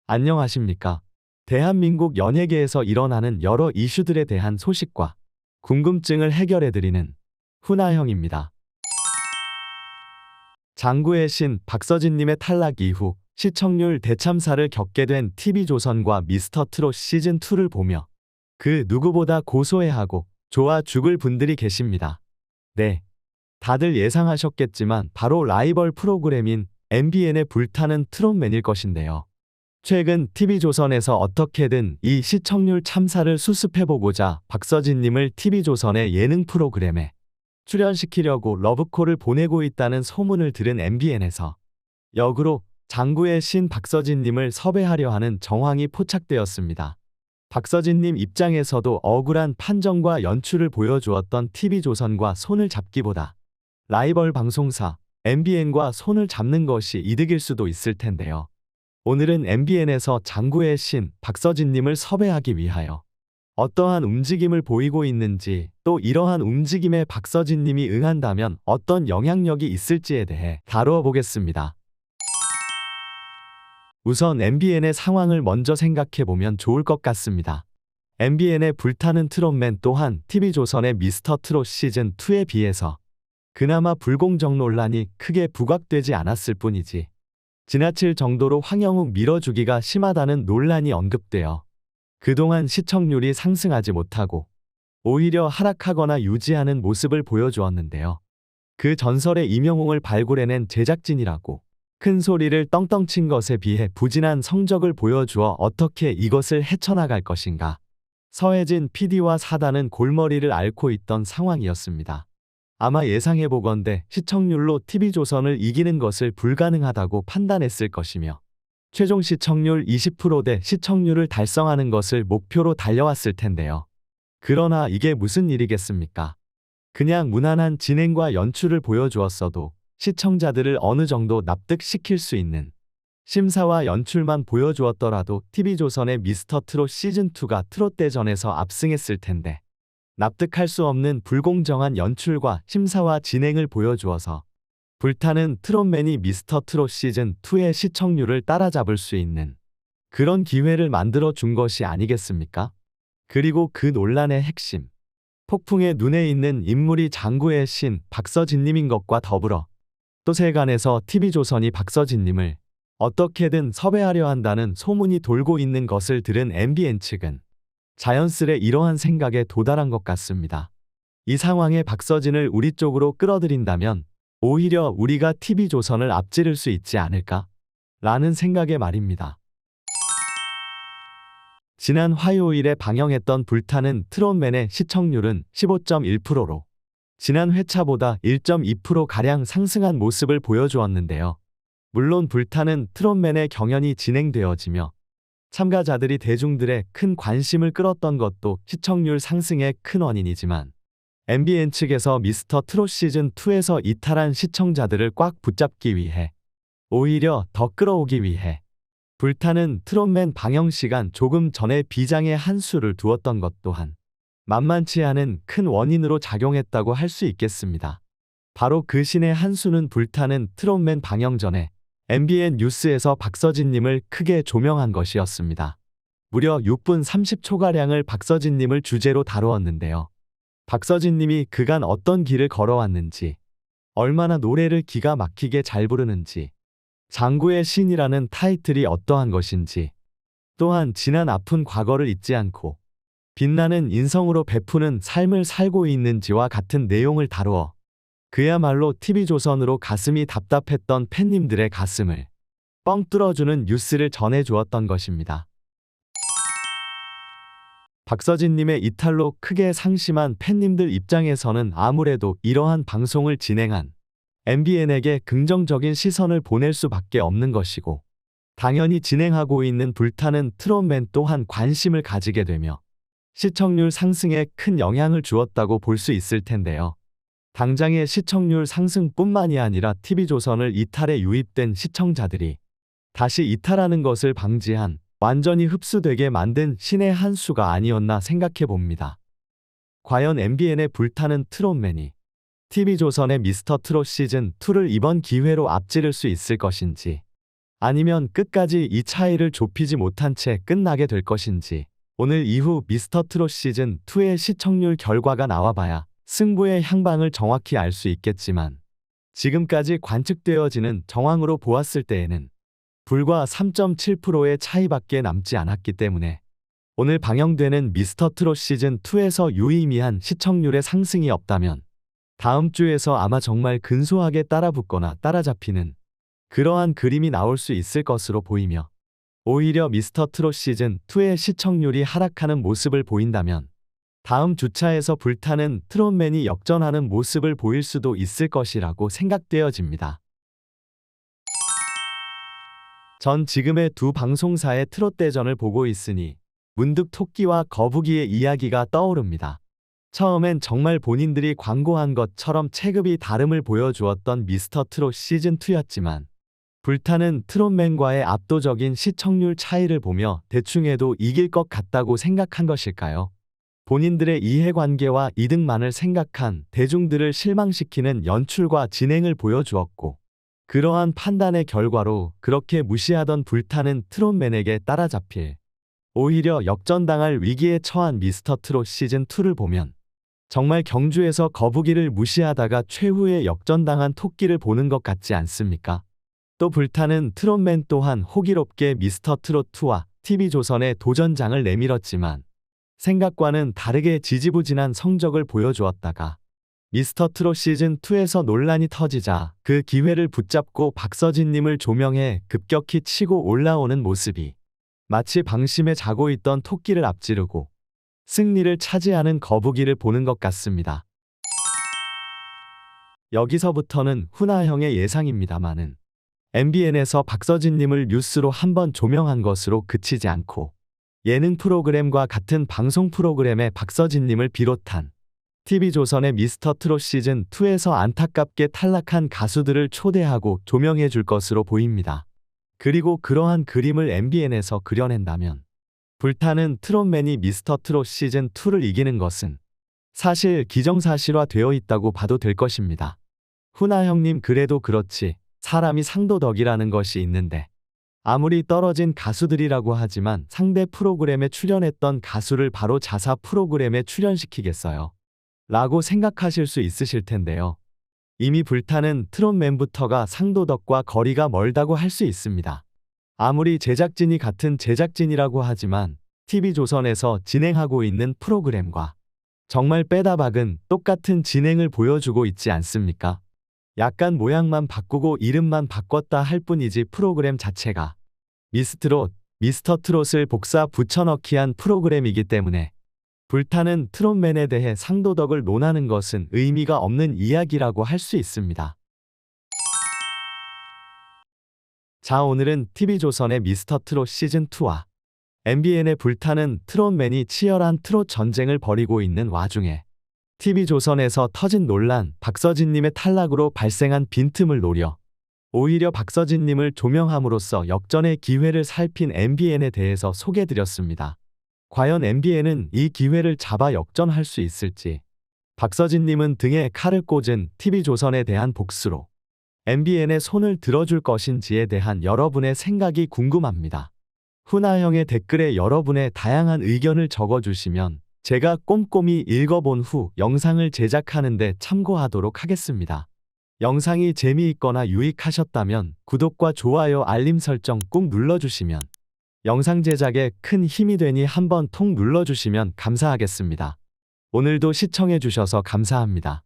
안녕하십니까? 대한민국 연예계에서 일어나는 여러 이슈들에 대한 소식과 궁금증을 해결해드리는 훈아형입니다. 장구의 신 박서진님의 탈락 이후 시청률 대참사를 겪게 된 TV조선과 미스터트롯 시즌2를 보며 그 누구보다 고소해하고 좋아 죽을 분들이 계십니다. 네, 다들 예상하셨겠지만 바로 라이벌 프로그램인 MBN의 불타는 트롯맨일 것인데요. 최근 TV조선에서 어떻게든 이 시청률 참사를 수습해보고자 박서진님을 TV조선의 예능 프로그램에 출연시키려고 러브콜을 보내고 있다는 소문을 들은 MBN에서 역으로 장구의 신 박서진님을 섭외하려 하는 정황이 포착되었습니다. 박서진님 입장에서도 억울한 판정과 연출을 보여주었던 TV조선과 손을 잡기보다 라이벌 방송사 MBN과 손을 잡는 것이 이득일 수도 있을 텐데요. 오늘은 MBN에서 장구의 신 박서진님을 섭외하기 위하여 어떠한 움직임을 보이고 있는지, 또 이러한 움직임에 박서진님이 응한다면 어떤 영향력이 있을지에 대해 다루어 보겠습니다. 우선 MBN의 상황을 먼저 생각해보면 좋을 것 같습니다. MBN의 불타는 트롯맨 또한 TV조선의 미스터트롯 시즌2에 비해서 그나마 불공정 논란이 크게 부각되지 않았을 뿐이지 지나칠 정도로 황영욱 밀어주기가 심하다는 논란이 언급되어 그동안 시청률이 상승하지 못하고 오히려 하락하거나 유지하는 모습을 보여주었는데요. 그 전설의 임영웅을 발굴해낸 제작진이라고 큰 소리를 떵떵 친 것에 비해 부진한 성적을 보여주어 어떻게 이것을 헤쳐나갈 것인가. 서혜진 PD와 사단은 골머리를 앓고 있던 상황이었습니다. 아마 예상해보건대 시청률로 TV조선을 이기는 것을 불가능하다고 판단했을 것이며 최종 시청률 20%대 시청률을 달성하는 것을 목표로 달려왔을 텐데요. 그러나 이게 무슨 일이겠습니까? 그냥 무난한 진행과 연출을 보여주었어도 시청자들을 어느 정도 납득시킬 수 있는 심사와 연출만 보여주었더라도 TV조선의 미스터트롯 시즌2가 트롯대전에서 압승했을 텐데 납득할 수 없는 불공정한 연출과 심사와 진행을 보여주어서 불타는 트롯맨이 미스터트롯 시즌2의 시청률을 따라잡을 수 있는 그런 기회를 만들어 준 것이 아니겠습니까? 그리고 그 논란의 핵심, 폭풍의 눈에 있는 인물이 장구의 신 박서진님인 것과 더불어 또 세간에서 TV조선이 박서진님을 어떻게든 섭외하려 한다는 소문이 돌고 있는 것을 들은 MBN 측은 자연스레 이러한 생각에 도달한 것 같습니다. 이 상황에 박서진을 우리 쪽으로 끌어들인다면 오히려 우리가 TV조선을 앞지를 수 있지 않을까? 라는 생각에 말입니다. 지난 화요일에 방영했던 불타는 트롯맨의 시청률은 15.1%로 지난 회차보다 1.2%가량 상승한 모습을 보여주었는데요. 물론 불타는 트롯맨의 경연이 진행되어지며 참가자들이 대중들의 큰 관심을 끌었던 것도 시청률 상승의 큰 원인이지만 MBN 측에서 미스터트롯 시즌2에서 이탈한 시청자들을 꽉 붙잡기 위해 오히려 더 끌어오기 위해 불타는 트롯맨 방영시간 조금 전에 비장에 한 수를 두었던 것 또한 만만치 않은 큰 원인으로 작용했다고 할 수 있겠습니다. 바로 그 신의 한 수는 불타는 트롯맨 방영 전에 MBN 뉴스에서 박서진님을 크게 조명한 것이었습니다. 무려 6분 30초가량을 박서진님을 주제로 다루었는데요. 박서진님이 그간 어떤 길을 걸어왔는지, 얼마나 노래를 기가 막히게 잘 부르는지, 장구의 신이라는 타이틀이 어떠한 것인지, 또한 지난 아픈 과거를 잊지 않고 빛나는 인성으로 베푸는 삶을 살고 있는지와 같은 내용을 다루어 그야말로 TV조선으로 가슴이 답답했던 팬님들의 가슴을 뻥 뚫어주는 뉴스를 전해주었던 것입니다. 박서진님의 이탈로 크게 상심한 팬님들 입장에서는 아무래도 이러한 방송을 진행한 MBN에게 긍정적인 시선을 보낼 수밖에 없는 것이고 당연히 진행하고 있는 불타는 트롯맨 또한 관심을 가지게 되며 시청률 상승에 큰 영향을 주었다고 볼 수 있을 텐데요. 당장의 시청률 상승뿐만이 아니라 TV조선을 이탈해 유입된 시청자들이 다시 이탈하는 것을 방지한 완전히 흡수되게 만든 신의 한 수가 아니었나 생각해 봅니다. 과연 MBN의 불타는 트롯맨이 TV조선의 미스터트롯 시즌2를 이번 기회로 앞지를 수 있을 것인지 아니면 끝까지 이 차이를 좁히지 못한 채 끝나게 될 것인지, 오늘 이후 미스터트롯 시즌2의 시청률 결과가 나와봐야 승부의 향방을 정확히 알 수 있겠지만, 지금까지 관측되어지는 정황으로 보았을 때에는 불과 3.7%의 차이밖에 남지 않았기 때문에 오늘 방영되는 미스터트롯 시즌2에서 유의미한 시청률의 상승이 없다면 다음 주에서 아마 정말 근소하게 따라붙거나 따라잡히는 그러한 그림이 나올 수 있을 것으로 보이며, 오히려 미스터트롯 시즌2의 시청률이 하락하는 모습을 보인다면 다음 주차에서 불타는 트롯맨이 역전하는 모습을 보일 수도 있을 것이라고 생각되어집니다. 전 지금의 두 방송사의 트롯 대전을 보고 있으니 문득 토끼와 거북이의 이야기가 떠오릅니다. 처음엔 정말 본인들이 광고한 것처럼 체급이 다름을 보여주었던 미스터트롯 시즌2였지만 불타는 트롯맨과의 압도적인 시청률 차이를 보며 대충 해도 이길 것 같다고 생각한 것일까요? 본인들의 이해관계와 이득만을 생각한 대중들을 실망시키는 연출과 진행을 보여주었고, 그러한 판단의 결과로 그렇게 무시하던 불타는 트롯맨에게 따라잡힐, 오히려 역전당할 위기에 처한 미스터트롯 시즌2를 보면 정말 경주에서 거북이를 무시하다가 최후에 역전당한 토끼를 보는 것 같지 않습니까? 또 불타는 트롯맨 또한 호기롭게 미스터트롯2와 TV조선의 도전장을 내밀었지만 생각과는 다르게 지지부진한 성적을 보여주었다가 미스터트롯 시즌2에서 논란이 터지자 그 기회를 붙잡고 박서진님을 조명해 급격히 치고 올라오는 모습이 마치 방심에 자고 있던 토끼를 앞지르고 승리를 차지하는 거북이를 보는 것 같습니다. 여기서부터는 훈아형의 예상입니다마는 MBN에서 박서진님을 뉴스로 한번 조명한 것으로 그치지 않고 예능 프로그램과 같은 방송 프로그램에 박서진님을 비롯한 TV조선의 미스터트롯 시즌2에서 안타깝게 탈락한 가수들을 초대하고 조명해 줄 것으로 보입니다. 그리고 그러한 그림을 MBN에서 그려낸다면 불타는 트롯맨이 미스터트롯 시즌2를 이기는 것은 사실 기정사실화되어 있다고 봐도 될 것입니다. 훈아형님 그래도 그렇지 사람이 상도덕이라는 것이 있는데 아무리 떨어진 가수들이라고 하지만 상대 프로그램에 출연했던 가수를 바로 자사 프로그램에 출연시키겠어요? 라고 생각하실 수 있으실 텐데요. 이미 불타는 트롯맨부터가 상도덕과 거리가 멀다고 할 수 있습니다. 아무리 제작진이 같은 제작진이라고 하지만 TV조선에서 진행하고 있는 프로그램과 정말 빼다 박은 똑같은 진행을 보여주고 있지 않습니까? 약간 모양만 바꾸고 이름만 바꿨다 할 뿐이지 프로그램 자체가 미스트롯, 미스터트롯을 복사 붙여넣기한 프로그램이기 때문에 불타는 트롯맨에 대해 상도덕을 논하는 것은 의미가 없는 이야기라고 할 수 있습니다. 자, 오늘은 TV조선의 미스터트롯 시즌2와 MBN의 불타는 트롯맨이 치열한 트롯 전쟁을 벌이고 있는 와중에 TV조선에서 터진 논란, 박서진님의 탈락으로 발생한 빈틈을 노려 오히려 박서진님을 조명함으로써 역전의 기회를 살핀 MBN에 대해서 소개드렸습니다. 과연 MBN은 이 기회를 잡아 역전할 수 있을지, 박서진님은 등에 칼을 꽂은 TV조선에 대한 복수로 MBN의 손을 들어줄 것인지에 대한 여러분의 생각이 궁금합니다. 훈아형의 댓글에 여러분의 다양한 의견을 적어주시면 제가 꼼꼼히 읽어본 후 영상을 제작하는 데 참고하도록 하겠습니다. 영상이 재미있거나 유익하셨다면 구독과 좋아요, 알림 설정 꾹 눌러주시면 영상 제작에 큰 힘이 되니 한번 통 눌러주시면 감사하겠습니다. 오늘도 시청해주셔서 감사합니다.